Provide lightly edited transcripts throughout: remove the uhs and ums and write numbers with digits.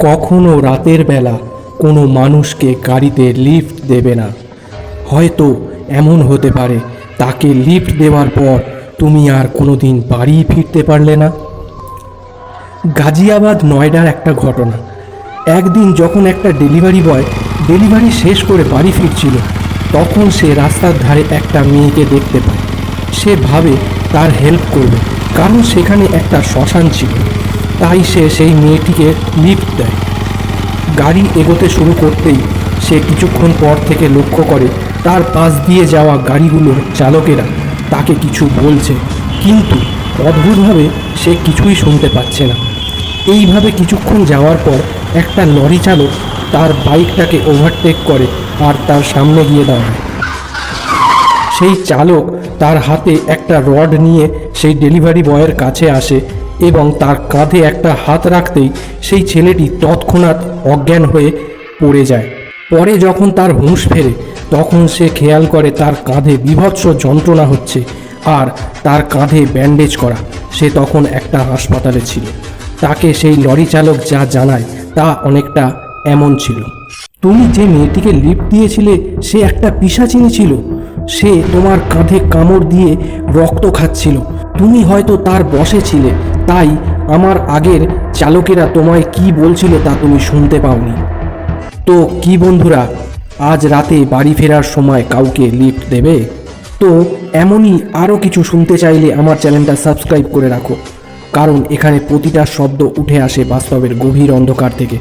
কখনো রাতের বেলা কোনো মানুষকে গাড়িতে লিফট দেবে না। হয়তো এমন হতে পারে তাকে লিফট দেওয়ার পর তুমি আর কোনো দিন বাড়ি ফিরতে পারলে না। গাজিয়াবাদ নয়ডার একটা ঘটনা। একদিন যখন একটা ডেলিভারি বয় ডেলিভারি শেষ করে বাড়ি ফিরছিল, তখন সে রাস্তার ধারে একটা মেয়েকে দেখতে পায়। সে ভাবে তার হেল্প করবে, কারণ সেখানে একটা শ্মশান ছিল। তাই সে সেই মেয়েটিকে লিফট দেয়। গাড়ি এগোতে শুরু করতেই সে কিছুক্ষণ পর থেকে লক্ষ্য করে তার পাশ দিয়ে যাওয়া গাড়িগুলোর চালকেরা তাকে কিছু বলছে, কিন্তু অদ্ভুতভাবে সে কিছুই শুনতে পাচ্ছে না। এইভাবে কিছুক্ষণ যাওয়ার পর একটা লরি চালক তার বাইকটাকে ওভারটেক করে আর তার সামনে গিয়ে দাঁড়ায়। সেই চালক তার হাতে একটা রড নিয়ে সেই ডেলিভারি বয়ের কাছে আসে এবং তার কাঁধে একটা হাত রাখতেই সেই ছেলেটি তৎক্ষণাৎ অজ্ঞান হয়ে পড়ে যায়। পরে যখন তার হুঁশ ফেরে, তখন সে খেয়াল করে তার কাঁধে বীভৎস যন্ত্রণা হচ্ছে আর তার কাঁধে ব্যান্ডেজ করা। সে তখন একটা হাসপাতালে ছিল। তাকে সেই লরি চালক যা জানায় তা অনেকটা এমন ছিল: তুমি যে মেয়েটিকে লিফট দিয়েছিলে সে একটা পিশাচিনী ছিল। সে তোমার কাঁধে কামড় দিয়ে রক্ত খাচ্ছিল। তুমি হয়তো তার বশে ছিলে, তাই আমার আগের চালকেরা তোমায় কি বলছিল তা তুমি শুনতে পাওনি। তো কি বন্ধুরা, আজ রাতে বাড়ি ফেরার সময় কাউকে লিফট দেবে? তো এমনই আরও কিছু শুনতে চাইলে আমার চ্যানেলটা সাবস্ক্রাইব করে রাখো, কারণ এখানে প্রতিটা শব্দ উঠে আসে বাস্তবের গভীর অন্ধকার থেকে।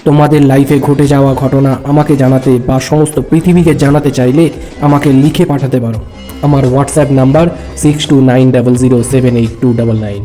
তোমাদের লাইফে ঘটে যাওয়া ঘটনা আমাকে জানাতে বা সমস্ত পৃথিবীকে জানাতে চাইলে আমাকে লিখে পাঠাতে পারো। আমার হোয়াটসঅ্যাপ নাম্বার 6290078299।